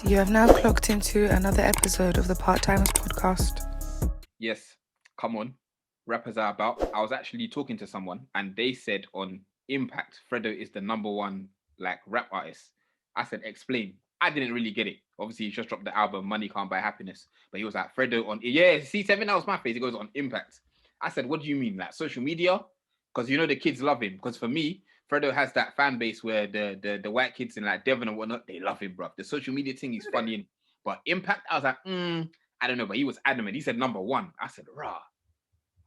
You have now clocked into another episode of the Part-Timers podcast. Yes, come on. Rappers are about. I was actually talking to someone and they said on Impact, Fredo is the number one like rap artist. I said, explain. I didn't really get it. Obviously, he just dropped the album Money Can't Buy Happiness. But he was like, Fredo on, yeah, see, Tevin, that was my face. He goes on Impact. I said, what do you mean? Like social media? Because you know the kids love him. Because for me, Fredo has that fan base where the white kids in like Devon and whatnot, they love him, bro. The social media thing is funny. But Impact, I was like, I don't know. But he was adamant. He said number one. I said, rah.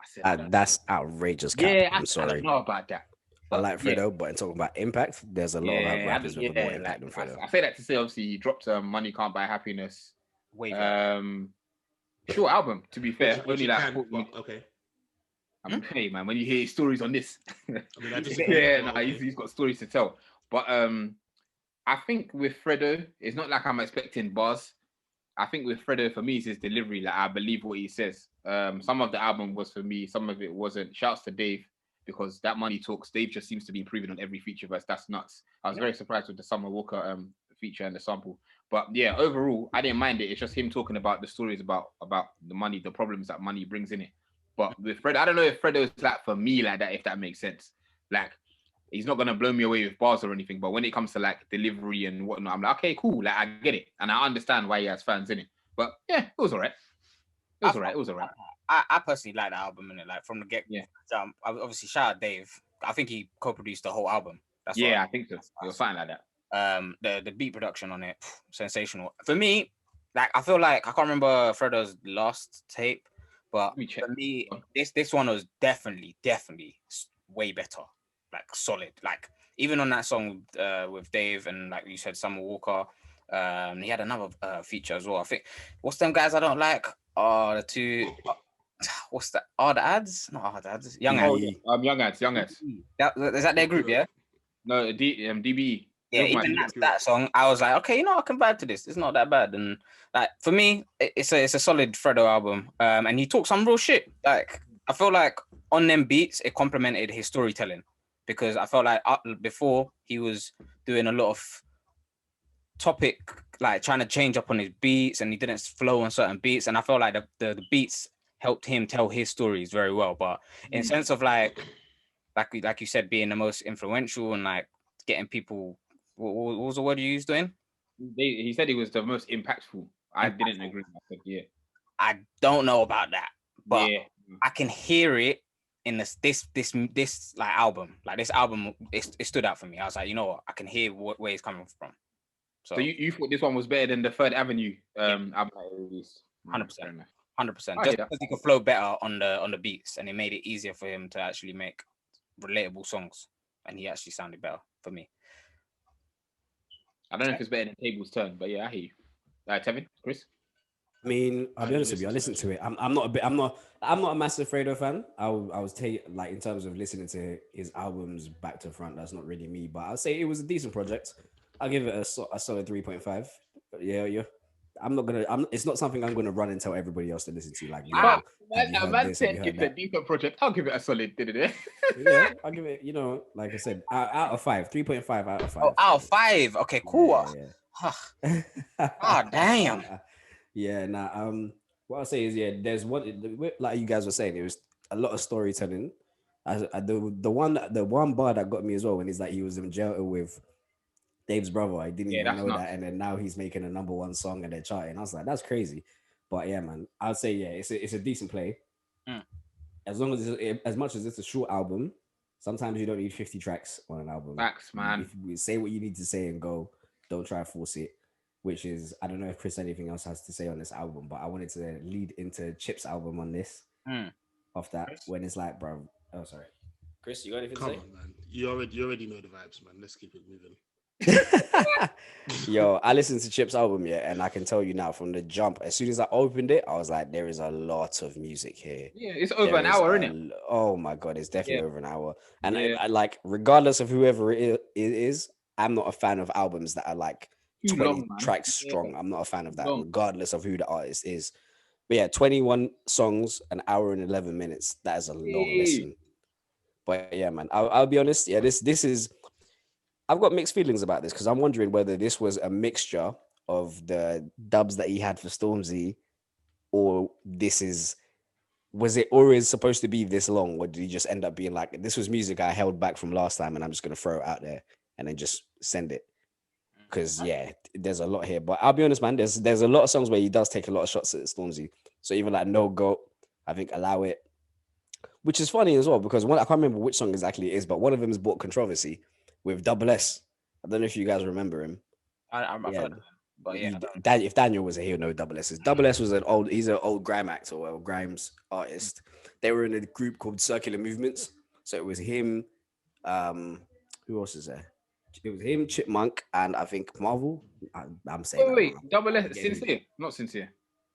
I said, that's outrageous, Cap. yeah, I'm sorry. I don't know about that. But, I like Fredo, but in talking about impact, there's a lot of rappers with more impact than Fredo. I say that to say, obviously, he dropped Money Can't Buy Happiness. Short album, to be fair. Only like, okay. I mean, hey, man, when you hear stories on this, he's got stories to tell. But I think with Fredo, it's not like I'm expecting bars. I think with Fredo, for me, it's his delivery. Like, I believe what he says. Some of the album was for me, some of it wasn't. Shouts to Dave, because that money talks. Dave just seems to be improving on every feature verse. That's nuts. I was very surprised with the Summer Walker feature and the sample. But yeah, overall, I didn't mind it. It's just him talking about the stories about the money, the problems that money brings in it. But with Fredo, I don't know if Fredo's like for me like that, if that makes sense. Like, he's not gonna blow me away with bars or anything. But when it comes to like delivery and whatnot, I'm like, okay, cool. Like, I get it, and I understand why he has fans in it. But yeah, it was alright. It was alright. I personally like the album, and like from the get. Yeah. Obviously, shout out Dave. I think he co-produced the whole album. That's I think so. It was something like that. The beat production on it, sensational. For me, like I feel like I can't remember Fredo's last tape, but for me, this one was definitely way better. Like solid. Like even on that song with Dave and like you said, Summer Walker. He had another feature as well. I think what's them guys I don't like? The two. What's that? The ads? Not the ads. Young ads. Young ads. Is that their group? Yeah. No, DB. Yeah, even that song, I was like, okay, I can vibe to this. It's not that bad. And like for me, it's a solid Fredo album. And he talks some real shit. Like I feel like on them beats, it complemented his storytelling, because I felt like before he was doing a lot of topic, like trying to change up on his beats, and he didn't flow on certain beats. And I felt like the beats helped him tell his stories very well. But in sense of like you said, being the most influential and like getting people, what was the word you used, Dwain? He said he was the most impactful. I didn't agree. I said, yeah. I don't know about that, but I can hear it in this like album. Like this album, it stood out for me. I was like, you know what? I can hear where he's coming from. So you thought this one was better than the Third Avenue album that released? 100%. Just because he could flow better on the beats, and it made it easier for him to actually make relatable songs, and he actually sounded better for me. I don't know if it's better than Table's Turn, but yeah, I hear you. Tevin, Chris. I mean, I'll be honest with you. I listened to it. I'm not a massive Fredo fan. I was like in terms of listening to his albums back to front. That's not really me, but I'll say it was a decent project. I'll give it a solid 3.5. Yeah. It's not something I'm gonna run and tell everybody else to listen to. Like, man said it's a decent project. I'll give it a solid, didn't it? Yeah, I'll give it. Like I said, out of 5, 3.5 out of 5. Oh, out of 5. Okay, cool. Yeah. Oh, damn. Yeah. What I'll say is, there's one, like you guys were saying, it was a lot of storytelling. The one bar that got me as well, when he's like he was in jail with Dave's brother. I didn't even know that, and then now he's making a number one song and they're charting. I was like, that's crazy. But yeah, man, I'd say it's a decent play. As long as much as it's a short album, sometimes you don't need 50 tracks on an album. Facts, man. If you say what you need to say and go, don't try to force it. Which is, I don't know if Chris anything else has to say on this album, but I wanted to lead into Chip's album on this. Off that, when it's like, bro. Oh, sorry, Chris, you got anything to say? Come on, man. You already know the vibes, man. Let's keep it moving. Yo, I listened to Chip's album, and I can tell you now from the jump, as soon as I opened it, I was like, there is a lot of music here. Yeah, it's over an hour, isn't it? Oh my god, it's definitely over an hour. And I like, regardless of whoever it is, I'm not a fan of albums that are like 20 tracks strong. I'm not a fan of that, regardless of who the artist is. But yeah, 21 songs, an hour and 11 minutes. That is a long listen. But yeah, man, I'll be honest. Yeah, this is. I've got mixed feelings about this, because I'm wondering whether this was a mixture of the dubs that he had for Stormzy, or was it always supposed to be this long, or did he just end up being like, this was music I held back from last time and I'm just gonna throw it out there and then just send it? Because there's a lot here. But I'll be honest, man, there's a lot of songs where he does take a lot of shots at Stormzy. So even like No Goat, I think Allow It, which is funny as well, because I can't remember which song exactly it is, but one of them has brought controversy with Double S. I don't know if you guys remember him. I've heard of him, but yeah. If Daniel was here, he'll know Double S. Double S was he's an old grime actor, or Grimes artist. They were in a group called Circular Movements. So it was him. Who else is there? It was him, Chipmunk, and I think Marvel. I'm saying. Wait, Double S, Sincere, not Sincere.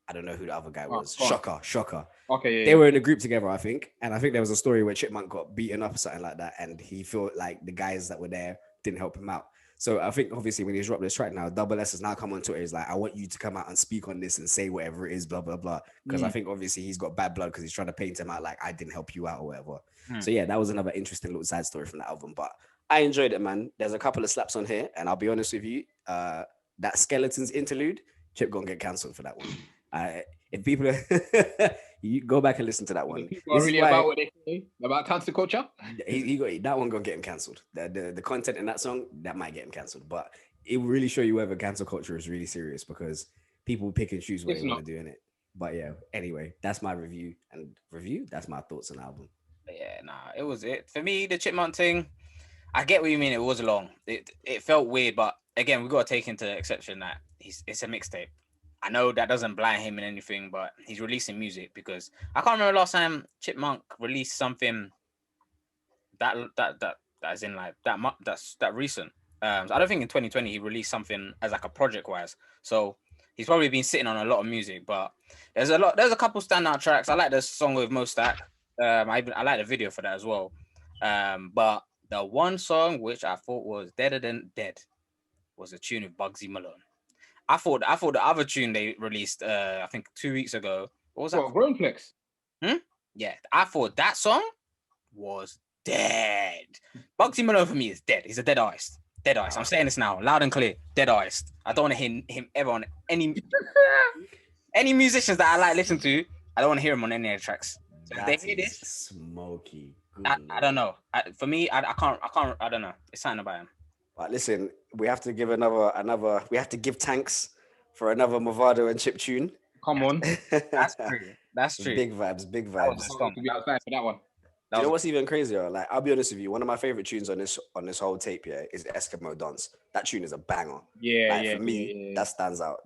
I don't know who the other guy was. Shocker. Okay, they were in a group together, I think, and I think there was a story where Chipmunk got beaten up or something like that, and he felt like the guys that were there didn't help him out. So I think obviously when he's dropped this track now, Double S has now come on Twitter. He's like, I want you to come out and speak on this and say whatever it is, blah blah blah. Because I think obviously he's got bad blood because he's trying to paint him out like I didn't help you out or whatever. So yeah, that was another interesting little side story from that album. But I enjoyed it, man. There's a couple of slaps on here, and I'll be honest with you, that Skeletons interlude, Chip gonna get cancelled for that one. If people you go back and listen to that one. People are really about what they say about cancel culture. He got that one gonna get him cancelled. The content in that song that might get him cancelled, but it will really show you whether cancel culture is really serious because people pick and choose what they want to do in it. But yeah, anyway, that's my review. That's my thoughts on the album. Yeah, it was it for me. The Chipmunk thing, I get what you mean. It was long. It felt weird, but again, we got to take into exception that it's a mixtape. I know that doesn't blind him in anything, but he's releasing music because I can't remember last time Chipmunk released something that is in like that recent. I don't think in 2020 he released something as like a project wise. So he's probably been sitting on a lot of music, but there's a couple standout tracks. I like the song with Mo Stack. I like the video for that as well. But the one song which I thought was Deader Than Dead was a tune of Bugsy Malone. I thought the other tune they released, I think 2 weeks ago. What was that? Grown Flex. Yeah, I thought that song was dead. Bugsy Malone for me is dead. He's a dead artist. Dead artist. I'm saying this now, loud and clear. Dead artist. I don't want to hear him ever on any musicians that I like listen to. I don't want to hear him on any of the tracks. So if they hear this, smoky. I don't know. For me, I can't. I don't know. It's something about him. But listen, we have to give another. We have to give thanks for another Movado and Chip tune. Come on, that's true. That's true. Big vibes. To be outside for that one. You know what's even crazier? Like, I'll be honest with you. One of my favorite tunes on this whole tape here is the Eskimo Dance. That tune is a banger. For me, that stands out.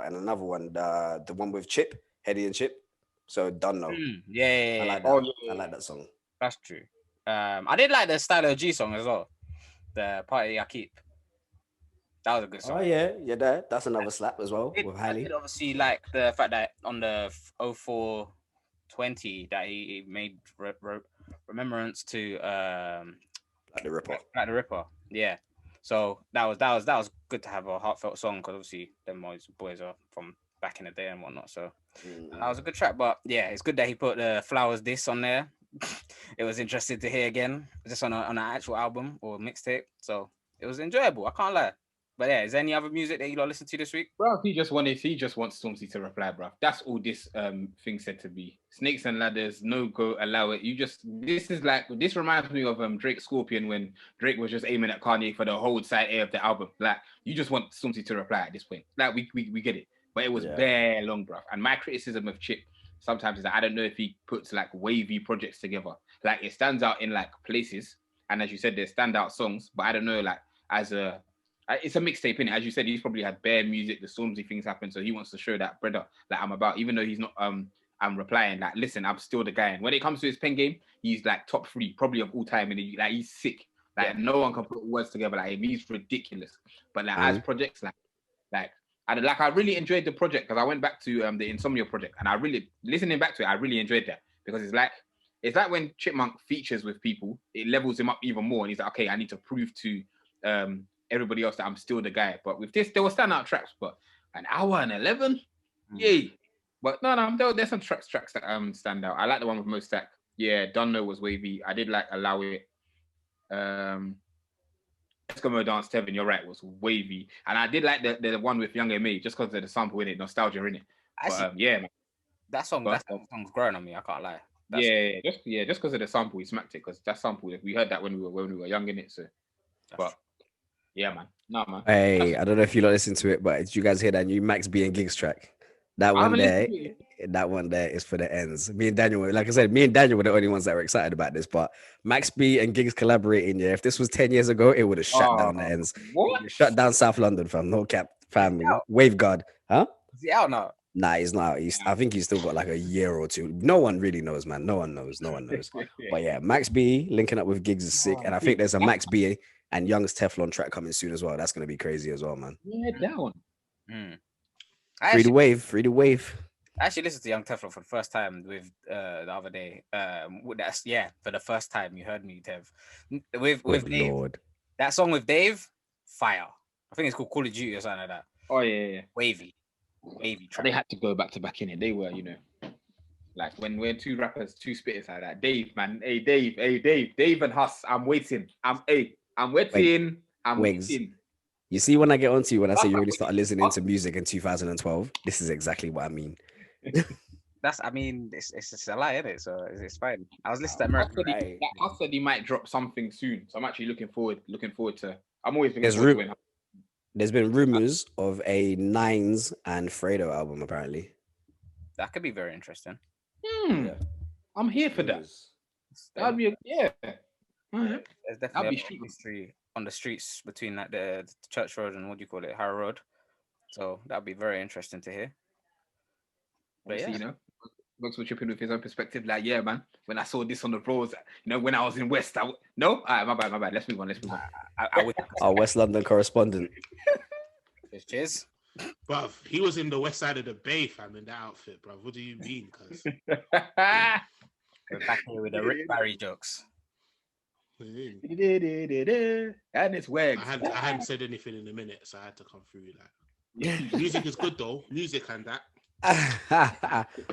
And another one, the one with Chip, Heady and Chip. So Don't Know. Yeah. I like that. I like that song. That's true. I did like the Stylo G song as well. The Party I Keep. That was a good song. Oh yeah, that's another slap as well with Hailey. I did obviously like the fact that on the 0420 that he made remembrance to Like the Ripper. Yeah. So that was good to have a heartfelt song because obviously them boys are from back in the day and whatnot. So that was a good track. But yeah, it's good that he put the Flowers This on there. It was interesting to hear again, just on an actual album or mixtape. So it was enjoyable. I can't lie. But yeah, is there any other music that you lot listen to this week? Bro, he just wants Stormzy to reply, bro. That's all this thing said to be. Snakes and ladders, no go, allow it. This reminds me of Drake Scorpion when Drake was just aiming at Kanye for the whole side A of the album. Like, you just want Stormzy to reply at this point. Like, we get it. But it was bare long, bro. And my criticism of Chip sometimes is that I don't know if he puts like wavy projects together. Like, it stands out in like places. And as you said, there's standout songs, but I don't know, like, it's a mixtape, innit? As you said, he's probably had bare music, the Stormzy things happen, so he wants to show that brother that I'm about, even though he's not I'm replying like, listen, I'm still the guy. And when it comes to his pen game, he's like top 3 probably of all time, and like he's sick. Like no one can put words together like him. He's ridiculous. But like as projects, I really enjoyed the project because I went back to the Insomnia project, and I really listening back to it, I really enjoyed that because it's like when Chipmunk features with people, it levels him up even more, and he's like, okay, I need to prove to everybody else that I'm still the guy. But with this, there were standout tracks, but an hour and 11, yay! But no, there's some tracks that stand out. I like the one with Mo Stack. Yeah, Don't Know was wavy. I did like Allow It. Eskimo Dance, Tevin, you're right, was wavy. And I did like the one with Young M.A. just because of the sample in it, nostalgia in it. But yeah, man. That song's growing on me. I can't lie. Just because of the sample, we smacked it because that sample we heard that when we were young in it. So, yeah, man. No, man. Hey, I don't know if you listen to it, but did you guys hear that new Max B and Gigs track? That one there is for the ends. Me and Daniel, like I said, me and Daniel were the only ones that were excited about this. But Max B and Gigs collaborating, if this was 10 years ago, it would have shut down the ends. What? Shut down South London, fam. No cap, family. Waveguard, huh? Is he out now? Nah, he's not. I think he's still got like a year or two. No one really knows, man. No one knows. But yeah, Max B linking up with Gigs is sick. And I think there's a Max B and Young's Teflon track coming soon as well. That's going to be crazy as well, man. Yeah, down. Free to wave. I actually listened to Young Teflon for the first time with the other day. For the first time you heard me, Tev. With Dave. Lord. That song with Dave, fire. I think it's called Call of Duty or something like that. Oh yeah. Wavy track. They had to go back to back in it. They were, like when we're two rappers, two spitters like that. Dave, man. Hey Dave and Huss. I'm waiting. I'm waiting. I'm waiting. You see, when I get onto you, when I say you already started listening to music in 2012, this is exactly what I mean. It's a lie, isn't it? So it's fine. I was listening to American. I said he might drop something soon, so I'm actually looking forward to. I'm always There's been rumors of a Nines and Fredo album, apparently. That could be very interesting. Yeah. I'm here for that. That'd be There's definitely a history on the streets between like the Church Road and what do you call it, Harrow Road. So that'd be very interesting to hear. But Wegz was tripping with his own perspective. Like, yeah, man. When I saw this on the roads, when I was in West, no. All right, my bad. Let's move on. Our West London correspondent. Cheers. Bruv, he was in the west side of the bay, fam, in that outfit, bruv. What do you mean? Cause we're back here with the Rick Barry jokes. And it's Wegz. I hadn't said anything in a minute, so I had to come through that. Music is good though. Music and that.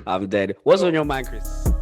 I'm dead. What's on your mind, Chris?